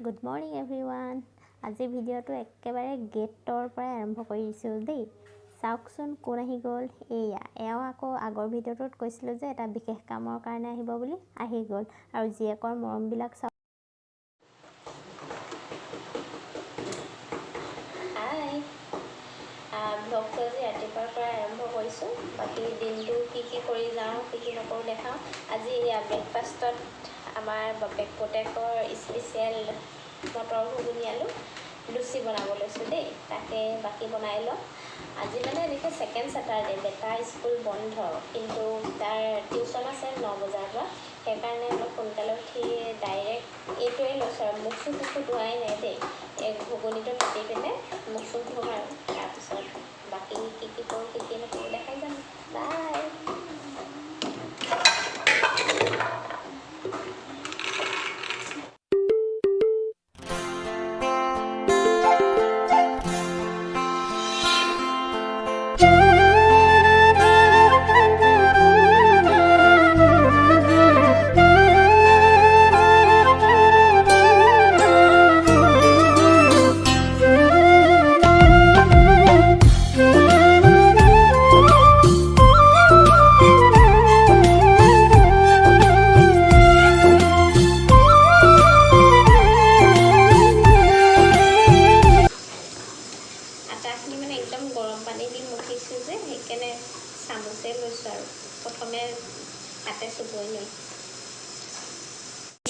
Good morning everyone. আজি ভিডিঅ'টো একেবাৰে গেটৰ পৰাই আৰম্ভ কৰি দিছোঁ দেই। চাওকচোন কোন আহি গ'ল। এওঁ আকৌ আগৰ ভিডিঅ'টোত কৈছিলোঁ যে এটা বিশেষ কামৰ কাৰণে আহিব বুলি, আহি গ'ল। আৰু জীয়েকৰ মৰমবিলাক চাওক। ব্লগটো আজি ৰাতিপুৱাৰ পৰাই আৰম্ভ কৰিছোঁ। বাকী দিনটো কি কৰি যাওঁ, কি নকৰোঁ দেখাওঁ। আজি ব্ৰেকফাষ্টত আমাৰ বাপেক পুতেকৰ স্পেচিয়েল মটৰ ঘুগুনি আলু লুচি বনাব লৈছোঁ দেই। তাকে বাকী বনাই লওঁ। আজি মানে এনেকৈ ছেকেণ্ড ছেটাৰডে, বেটাৰ স্কুল বন্ধ, কিন্তু তাৰ টিউশ্যন আছে 9 বজাৰ পৰা। সেইকাৰণে অলপ সোনকালে উঠি ডাইৰেক্ট এইটোৱে লৈছোঁ আৰু মুখ চুখ ধোৱাই নাই দেই। এই ঘুগুনিটো কাটি পিনে মুখ চুখ ধুম আৰু তাৰপিছত বাকী কি কৰোঁ কি নকৰোঁ দেখাই যাম। বাই। আটাখিনি মানে একদম গৰম পানী দি মঠিছোঁ যে, সেইকাৰণে চামুচে লৈছোঁ আৰু প্ৰথমে হাতে চুবই নোৱাৰি।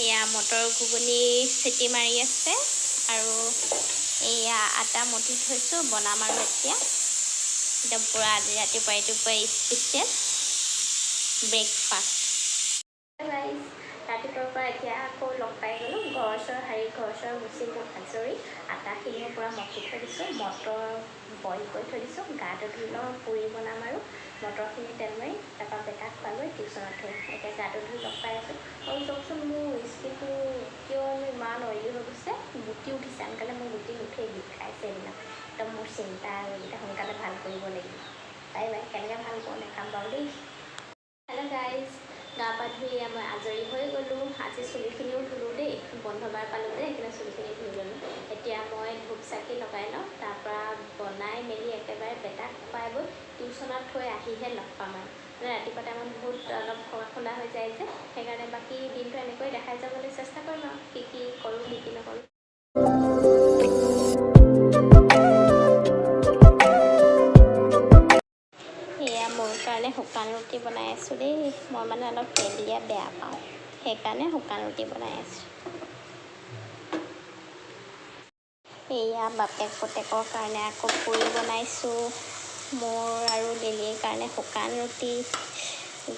এয়া মটৰ ঘুগুনি চিটি মাৰি আছে আৰু এয়া আটা মঠি থৈছোঁ, বনাম আৰু এতিয়া পূৰা আজি ৰাতিপুৱা স্পেচিয়েল ব্ৰেকফাষ্ট। ৰাতিপুৱাৰ পৰা এতিয়া আকৌ লগ পাই গ'লোঁ। ঘৰ চৰ মুচি আজৰি আটাখিনিও পূৰা মঠি থৈ দিছোঁ। মটৰ বইল কৰি থৈ দিছোঁ। গাটো ধুই লওঁ, পুৰি বনাম আৰু মটৰখিনি তেল মাৰি তাৰপৰা বেটাক খোৱালৈ টিউশ্যনত থৈ এতিয়া গাটো ধুই লগ পাই আছোঁ। আৰু চাওকচোন মোৰ স্কিনটো কিয়নো ইমান অইলি হৈ গৈছে, গুটি উঠিছে। আনকালে মোৰ গুটি নুঠেই, বিষাইছে এইবিলাক। একদম মোৰ চিন্তা আৰু এইকেইটা সোনকালে ভাল কৰিব লাগিব। বাই কেনেকৈ ভাল কৰোঁ দেখাম বাৰু দেই। হেল্ল' গাইজ, গা পা ধুই মই আজৰি হৈ গ'লোঁ। আজি চুলিখিনিও ধুলোঁ দেই, বন্ধবাৰ পালোঁ যে সেইকাৰণে চুলিখিনি ধুই ল'লোঁ। এতিয়া মই ধূপ চাকি লগাই লওঁ, তাৰপৰা বনাই মেলি একেবাৰে বেটাক খুৱাই গৈ টিউশ্যনত থৈ আহিহে লগ পাম আৰু ৰাতিপুৱা টাইমত বহুত অলপ খোলা হৈ যায় যে, সেইকাৰণে বাকী দিনটো এনেকৈ দেখাই যাবলৈ চেষ্টা কৰিম আৰু কি কৰোঁ কি নকৰোঁ। এয়া মোৰ কাৰণে শুকান ৰুটি বনাই আছোঁ দেই। মই মানে অলপ তেলীয়া বেয়া পাওঁ, সেইকাৰণে শুকান ৰুটি বনাই আছোঁ। এয়া বাপেক পুতেকৰ কাৰণে আকৌ পুৰি বনাইছোঁ। মোৰ আৰু ডেলিৰ কাৰণে শুকান ৰুটি।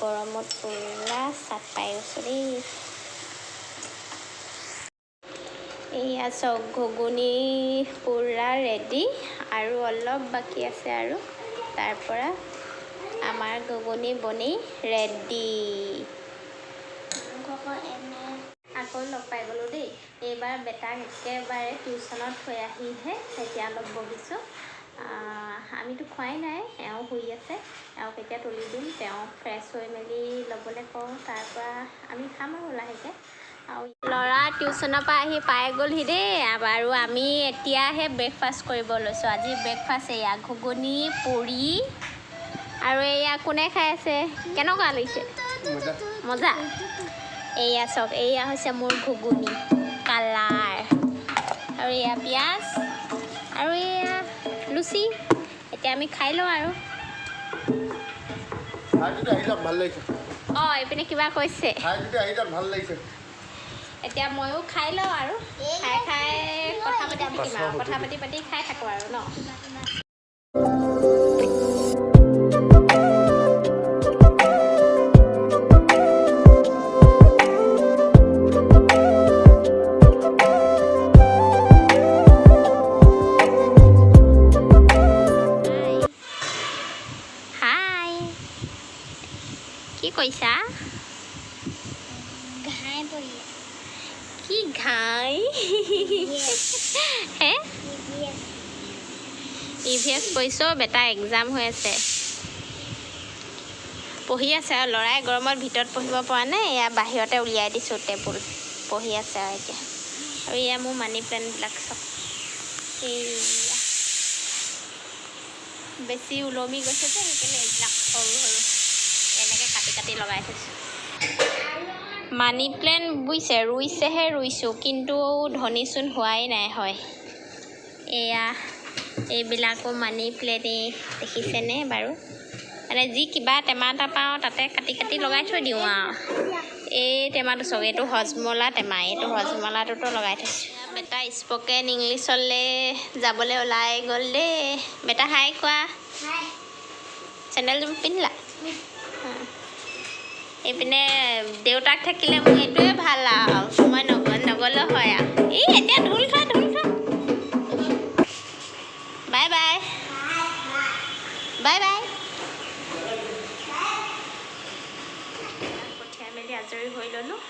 গৰমত পূৰা চাট পাই গৈছোঁ দেই। এয়া চব ঘুগুনি পূৰা ৰেডি আৰু অলপ বাকী আছে আৰু তাৰপৰা আমাৰ ঘুগুনি বনি ৰেডি। আকৌ লগ পাই গ'লোঁ দেই। এইবাৰ বেটাক একেবাৰে টিউশ্যনত থৈ আহিহে এতিয়া অলপ বহিছোঁ। আমিতো খোৱাই নাই, এওঁ শুই আছে। এওঁক এতিয়া তুলি দিম, তেওঁ ফ্ৰেছ হৈ মেলি ল'বলৈ কওঁ, তাৰপৰা আমি খাম আৰু লাহেকৈ। আৰু ল'ৰা টিউশ্যনৰ পৰা আহি পাই গ'লহি দেই। আৰু আমি এতিয়াহে ব্ৰেকফাষ্ট কৰিব লৈছোঁ। আজি ব্ৰেকফাষ্ট এয়া ঘুগুনি পুৰি আৰু এয়া কোনে খাই আছে, কেনেকুৱা লাগিছে? মজা। এয়া চাওক, এয়া হৈছে মোৰ ঘুগুনি কালাৰ, আৰু এয়া পিঁয়াজ আৰু এয়া লুচি। এতিয়া আমি খাই লওঁ আৰু এইপিনে কিবা কৈছে। এতিয়া ময়ো খাই লওঁ আৰু খাই কথা পাতি থাকিম আৰু কথা পাতি খাই থাকোঁ আৰু ন। কি কৈছা? ঘাই পৰি কি ঘাই হে EVS কৈছোঁ। বেটা এক্সাম হৈ আছে, পঢ়ি আছে আৰু ল'ৰাই গৰমত ভিতৰত পঢ়িব পৰা নাই। এয়া বাহিৰতে উলিয়াই দিছোঁ টেবুল, পঢ়ি আছে আৰু এতিয়া আৰু এয়া মোৰ মানি প্লেণ্টবিলাক চব এইয়া বেছি ওলমি গৈছে যে সেইকাৰণে এইবিলাক সৰু সৰু এনেকৈ কাটি কাটি লগাই থৈছোঁ। মানি প্লেণ্ট বুজিছে ৰুইছেহে ৰুইছোঁ, কিন্তু ধনীচোন হোৱাই নাই হয়। এয়া এইবিলাকো মানি প্লেণ্টেই দেখিছেনে বাৰু, মানে যি কিবা টেমা এটা পাওঁ তাতে কাটি কাটি লগাই থৈ দিওঁ আৰু। এই টেমাটো চাওক, এইটো হজমলা টেমা, এইটো হজমলাটোতো লগাই থৈছোঁ। বেটা স্পকেন ইংলিছলৈ যাবলৈ ওলাই গ'ল দেই। বেটা হাই কোৱা। চেণ্ডেলযোৰ পিন্ধিলা? এইপিনে দেউতাক থাকিলে মোৰ এইটোৱে ভাল আৰু, মই নগ'লেও হয় আৰু। এই এতিয়া ঢোল থোৱা ঢোল থোৱা। Bye bye bye bye. পঠিয়াই মেলি আজৰি হৈ ল'লোঁ।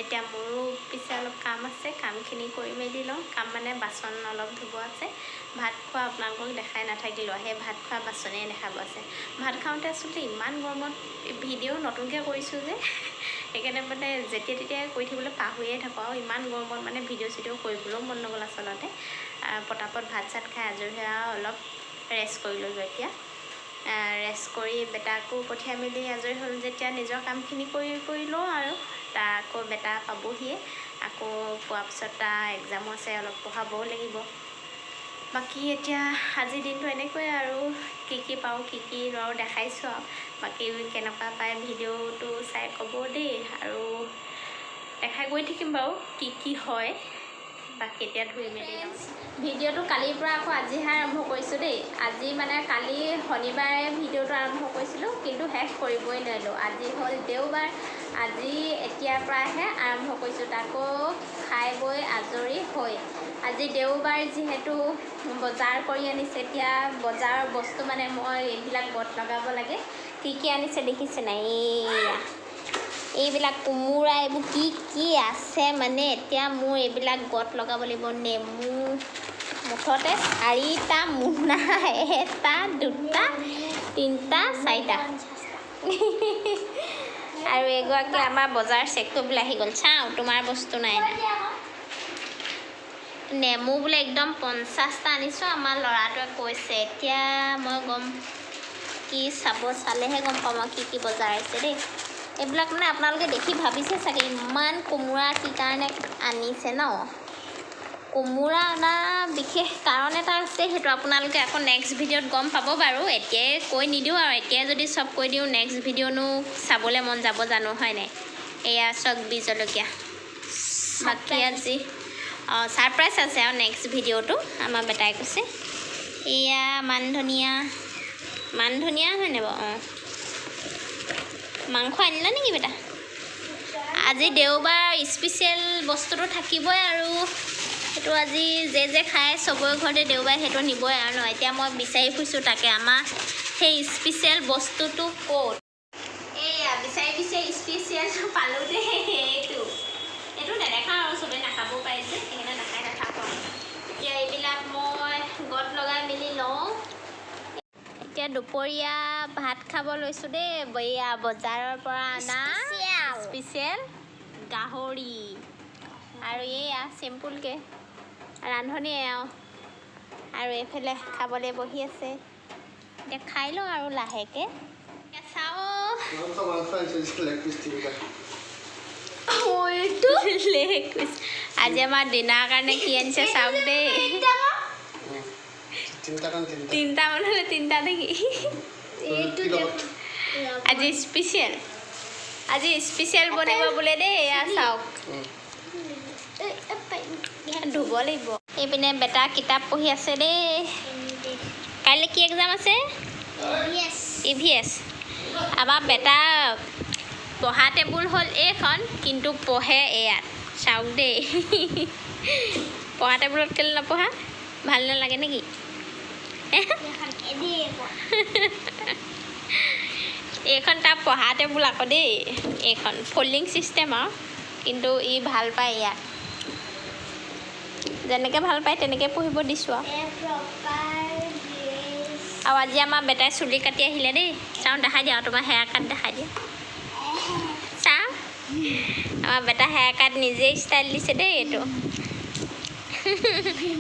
এতিয়া মোৰো পিছে অলপ কাম আছে, কামখিনি কৰি মেলি লওঁ। কাম মানে বাচন অলপ ধুব আছে। ভাত খোৱা আপোনালোকক দেখাই নাথাকিলোঁ, সেই ভাত খোৱা বাচনেই দেখাব আছে। ভাত খাওঁতে আচলতে ইমান গৰমত ভিডিঅ' নতুনকৈ কৰিছোঁ যে সেইকাৰণে মানে যেতিয়া তেতিয়াই কৰি থাকিবলৈ পাহৰিয়ে থাকোঁ, আৰু ইমান গৰমত মানে ভিডিঅ' চিডিঅ' কৰিবলৈও মন নগ'ল আচলতে। পটাপট ভাত চাত খাই আজৰি হৈ অলপ ৰেষ্ট কৰি ল'লোঁ। এতিয়া ৰেষ্ট কৰি বেটাকো পঠিয়াই মেলি আজৰি হ'ল যেতিয়া নিজৰ কামখিনি কৰি লওঁ আৰু। আকৌ বেটা পাবহিয়ে, আকৌ পোৱাৰ পিছত তাৰ এক্সামো আছে, অলপ পঢ়াবও লাগিব। বাকী এতিয়া আজিৰ দিনটো এনেকৈয়ে আৰু, কি পাওঁ কি নোৱাৰোঁ দেখাইছোঁ আৰু। বাকী কেনেকুৱা পায় ভিডিঅ'টো চাই ক'ব দেই, আৰু দেখাই গৈ থাকিম বাৰু কি হয়। বাকী এতিয়া ধুই মেলি লওঁ। ভিডিঅ'টো কালিৰ পৰা আকৌ আজিহে আৰম্ভ কৰিছোঁ দেই। আজি মানে কালি শনিবাৰে ভিডিঅ'টো আৰম্ভ কৰিছিলোঁ, কিন্তু শেষ কৰিবই নোৱাৰিলোঁ। আজি হ'ল দেওবাৰ, আজি এতিয়াৰ পৰাহে আৰম্ভ কৰিছোঁ, তাকো খাই বৈ আজৰি হৈ। আজি দেওবাৰ যিহেতু বজাৰ কৰি আনিছে, এতিয়া বজাৰৰ বস্তু মানে মই এইবিলাক গত লগাব লাগে। কি আনিছে দেখিছে নাই? এইবিলাক কোমোৰা, এইবোৰ কি আছে মানে এতিয়া মোৰ এইবিলাক গত লগাব লাগিব। নেমু মুঠতে 4টা মোনা, 1টা 2টা 3টা 4টা আৰু এগৰাকী আমাৰ বজাৰ চেক কৰিবলৈ আহি গ'ল। চাওঁ তোমাৰ বস্তু নাই না। নেমু বোলে একদম 50টা আনিছোঁ, আমাৰ ল'ৰাটোৱে কৈছে। এতিয়া মই কি চালেহে গম পাম আৰু কি বজাৰ আহিছে দেই। এইবিলাক মানে আপোনালোকে দেখি ভাবিছে চাগে ইমান কোমোৰা কি কাৰণে আনিছে ন। কোমোৰা অনা বিশেষ কাৰণ এটা আছে, সেইটো আপোনালোকে আকৌ নেক্সট ভিডিঅ'ত গম পাব বাৰু। এতিয়াই কৈ নিদিওঁ আৰু, এতিয়াই যদি চব কৈ দিওঁ নেক্সট ভিডিঅ'নো চাবলৈ মন যাব জানো, হয় নাই? এয়া চব বি জলকীয়া। বাকী আজি ছাৰপ্ৰাইজ আছে আৰু নেক্সট ভিডিঅ'টো, আমাৰ বেটাই কৈছে। এয়া মান ধনিয়া হয়নে বাৰু? মাংস আনিলা নেকি বেটা? আজি দেওবাৰ স্পেচিয়েল বস্তুটো থাকিবই আৰু, সেইটো আজি যে খাই চবৰে ঘৰতে দেওবাৰে সেইটো নিবই আৰু ন। এতিয়া মই বিচাৰি ফুৰিছোঁ তাকে, আমাৰ সেই স্পেচিয়েল বস্তুটো ক'ত। এইয়া বিচাৰি স্পেচিয়েলটো পালোঁ দেই। এইটো নেদেখাওঁ আৰু, চবেই নাখাবও পাৰিছে, সেইকাৰণে দেখাই নাথাকোঁ। এতিয়া এইবিলাক মই গত লগাই মেলি লওঁ। এতিয়া দুপৰীয়া ভাত খাব লৈছোঁ দেই। এয়া বজাৰৰ পৰা অনা স্পেচিয়েল গাহৰি, আৰু এইয়া চিম্পুলকৈ ৰান্ধনি আৰু এইফালে খাবলৈ বহি আছে। এতিয়া খাই লওঁ আৰু লাহেকৈ। আজি আমাৰ ডিনাৰৰ কাৰণে কি আনিছে চাওক দেই। 3টা মান হ'লে 3টা নেকি? আজি স্পেচিয়েল বনাব বোলে দেই। এয়া চাওক, ধুব লাগিব। এইপিনে বেটা কিতাপ পঢ়ি আছে দেই। কাইলৈ কি এক্সাম আছে? EVS। আমাৰ বেটা পঢ়া টেবুল হ'ল এইখন, কিন্তু পঢ়ে এয়াত। চাওক দেই, পঢ়া টেবুলত কেলৈ নপঢ়া? ভাল নালাগে নেকি? এইখন তাৰ পঢ়া টেবুল আকৌ দেই। এইখন ফল্ডিং ছিষ্টেম আৰু, কিন্তু ই ভাল পায় ইয়াত। যেনেকৈ ভাল পায় তেনেকৈ পঢ়িব দিছোঁ আৰু আজি আমাৰ বেটাই চুলি কাটি আহিলে দেই। চাওঁ দেখাই দিয়া, আৰু তোমাৰ হেয়াৰ কাট দেখাই দিয়া। চাওঁ আমাৰ বেটা হেয়াৰ কাট নিজেই ষ্টাইল দিছে দেই এইটো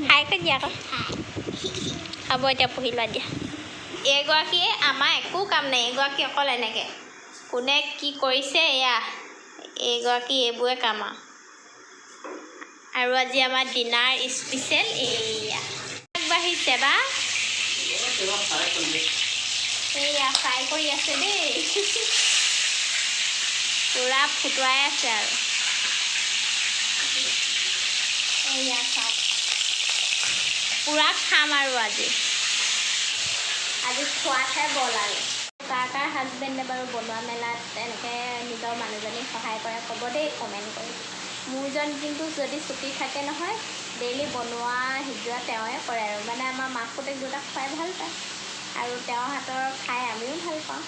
হাই কৰি দিয়া আকৌ হ'ব এতিয়া পঢ়ি লোৱা দিয়া এইগৰাকীয়ে আমাৰ একো কাম নাই এইগৰাকী অকল এনেকৈ কোনে কি কৰিছে এয়া এইগৰাকী এইবোৰে কাম আৰু আজি আমাৰ ডিনাৰ স্পেচিয়েল এয়া আগবাঢ়িছে বা এয়া ফ্ৰাই কৰি আছে দেই পূৰা ফুটুৱাই আছে আৰু এয়া চাওক পূৰা খাম আৰু আজি খোৱাতহে বল আৰু কাৰ হাজবেণ্ডে বাৰু বনোৱা মেলাত এনেকৈ নিজৰ মানুহজনীক সহায় কৰে ক'ব দেই কমেণ্ট কৰি মোৰজন কিন্তু যদি ছুটি থাকে নহয় ডেইলি বনোৱা সিজোৱা তেওঁৱে কৰে আৰু মানে আমাৰ মাক পুতেক দুটাক খুৱাই ভাল পায় আৰু তেওঁৰ হাতৰ খাই আমিও ভাল পাওঁ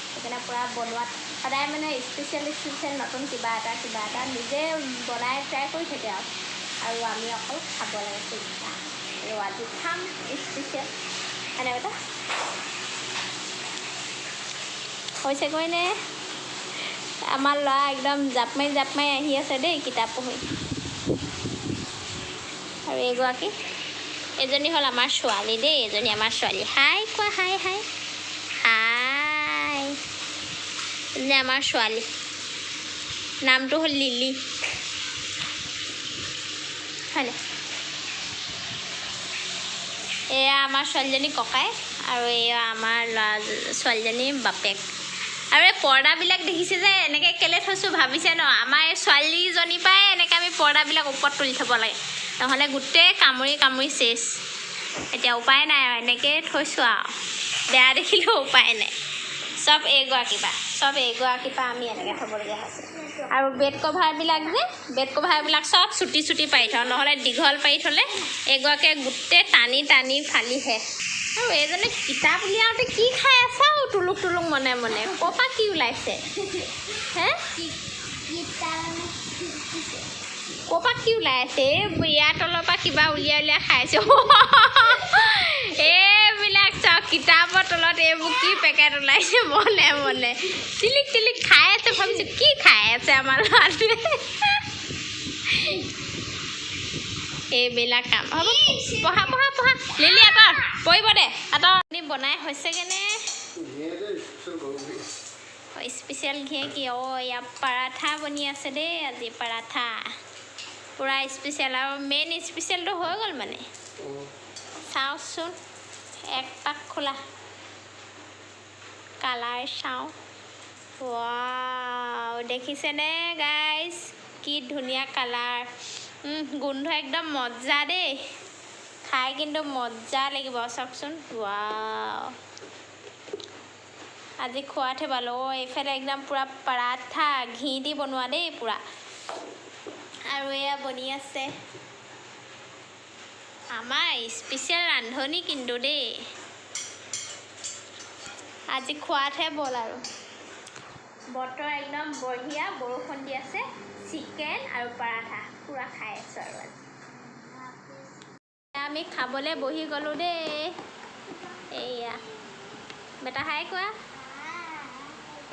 সেইকাৰণে পূৰা বনোৱাত সদায় মানে স্পেচিয়েল নতুন কিবা এটা নিজে বনাই ট্ৰাই কৰি থাকে আৰু আমি অকল খাব লাগে চিন্তা আৰু আজি খাম স্পেচিয়েল এনেকৈ হৈছেগৈ নে আমাৰ ল'ৰা একদম জাপ মাৰি আহি আছে দেই কিতাপ পঢ়ি আৰু এজনী হ'ল আমাৰ ছোৱালী দেই এজনী আমাৰ ছোৱালী হাই কোৱা হাই এজনী আমাৰ ছোৱালী নামটো হ'ল লিলি হয়নে এয়া আমাৰ ছোৱালীজনী ককাই আৰু এয়া আমাৰ ছোৱালীজনী বাপেক আৰু এই পৰ্দাবিলাক দেখিছে যে এনেকৈ কেলৈ থৈছোঁ ভাবিছে ন আমাৰ এই ছোৱালীজনীৰ পৰাই এনেকৈ আমি পৰ্দাবিলাক ওপৰত তুলি থ'ব লাগে নহ'লে গোটেই কামুৰি চেচ এতিয়া উপায় নাই আৰু এনেকৈ থৈছোঁ আৰু বেয়া দেখিলেও উপায় নাই চব এইগৰাকীৰ পৰা আমি এনেকৈ থ'বলগীয়া হৈছে আৰু বেড কভাৰবিলাক চব চুটি পাৰি থওঁ নহ'লে দীঘল পাৰি থ'লে এইগৰাকীয়ে গোটেই টানি ফালিহে আৰু এইজনে কিতাপ উলিয়াওঁতে কি খাই আছে আৰু তুলুক মনে ক'ৰ পৰা কি ওলাইছে হে ক'ৰ পৰা কি ওলাই আছে ইয়াৰ তলৰ পৰা কিবা উলিয়াই খাইছে এইবিলাক চাওক কিতাপৰ তলত এইবোৰ কি পেকেট ওলাইছে মনে টিলিক খাই আছে ভাবিছোঁ কি খাই আছে আমাৰ ল'ৰাটোৱে এইবিলাক কাম হ'ব পঢ়া লিলি আঁতৰ পৰিব দে আপুনি বনাই হৈছেগৈনে স্পেচিয়েল ঘিয়ে কি ইয়াৰ পাৰাঠা বনি আছে দেই আজি পাৰাঠা পূৰা স্পেচিয়েল আৰু মেইন স্পেচিয়েলটো হৈ গ'ল মানে চাওঁচোন এক পাক খোলা কালাৰ চাওঁ ৱাও দেখিছেনে গাইজ কি ধুনীয়া কালাৰ গোন্ধ একদম মজা দেই খাই কিন্তু মজা লাগিব চাওকচোন ৱাও আজি খোৱাতহে পালোঁ এইফালে একদম পূৰা পাৰাঠা ঘি দি বনোৱা দেই পূৰা আৰু এয়া বনি আছে আমাৰ স্পেচিয়েল ৰান্ধনি কিন্তু দেই আজি খোৱাতহে বল আৰু বতৰ একদম বঢ়িয়া বৰষুণ দি আছে চিকেন আৰু পাৰাঠা পূৰা খাই আছোঁ আৰু আজি আমি খাবলৈ বহি গ'লোঁ দেই এইয়া বেটা হাই কোৱা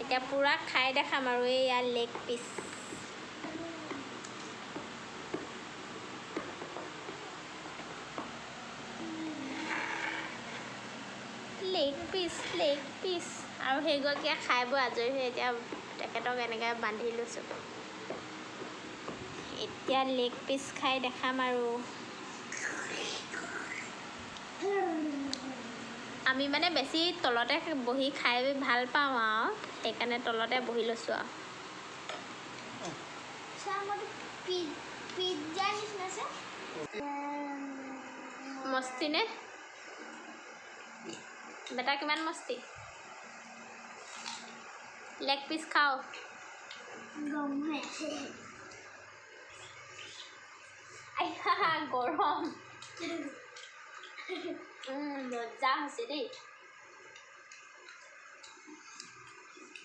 এতিয়া পূৰা খাই দেখাম আৰু এইয়া লেগ পিচ আৰু সেইগৰাকীয়ে খাই বৈ আজৰি হৈ এতিয়া তেখেতক এনেকৈ বান্ধি লৈছোঁ এতিয়া লেগ পিচ খাই দেখাম আৰু আমি মানে বেছি তলতে বহি খাই ভাল পাওঁ আৰু সেইকাৰণে তলতে বহি লৈছোঁ আৰু মস্তি নে বেটা কিমান মস্তি লেগ পিচ খাও গৰম মজা হৈছে দেই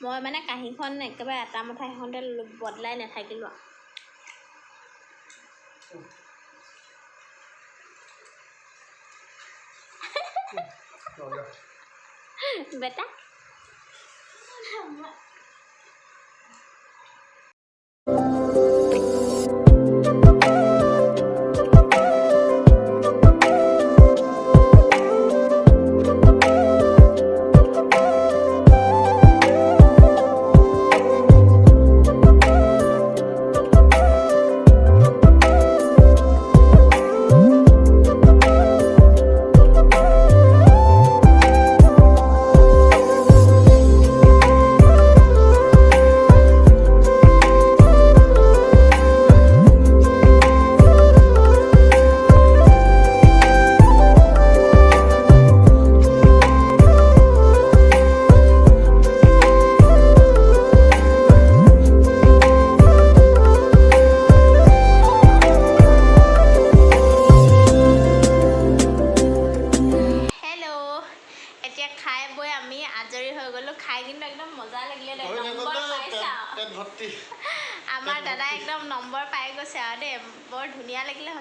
মই মানে কাঁহীখন একেবাৰে এটা মুঠা সেইখনতে বদলাই নাথাকিলোঁ বেটা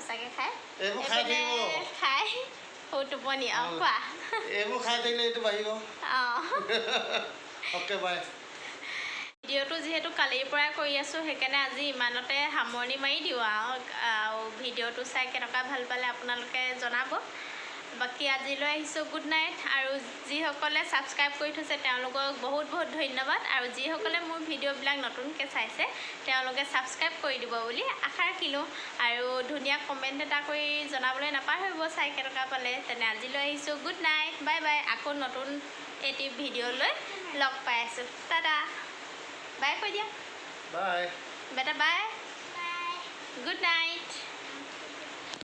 সঁচাকৈ খাই এইবোৰ খাই থাকিব খাই সৌ টোপনি কোৱা এইবোৰ খাই থাকিলে এইটো বাঢ়িব অ'কে বাই ভিডিঅ'টো যিহেতু কালিৰ পৰাই কৰি আছোঁ সেইকাৰণে আজি ইমানতে সামৰণি মাৰি দিওঁ আৰু ভিডিঅ'টো চাই কেনেকুৱা ভাল পালে আপোনালোকে জনাব বাকী আজিলৈ আহিছোঁ গুড নাইট আৰু যিসকলে ছাবস্ক্ৰাইব কৰি থৈছে তেওঁলোকক বহুত বহুত ধন্যবাদ আৰু যিসকলে মোৰ ভিডিঅ'বিলাক নতুনকৈ চাইছে তেওঁলোকে ছাবস্ক্ৰাইব কৰি দিব বুলি আশা ৰাখিলোঁ আৰু ধুনীয়া কমেণ্ট এটা কৰি জনাবলৈ নাপাহৰিব চাই কেনেকুৱা পালে তেনে আজিলৈ আহিছোঁ গুড নাইট বাই বাই আকৌ নতুন এটি ভিডিঅ'লৈ লগ পাই আছোঁ টাটা বাই কৈ দিয়া বাই বেটা বাই গুড নাইট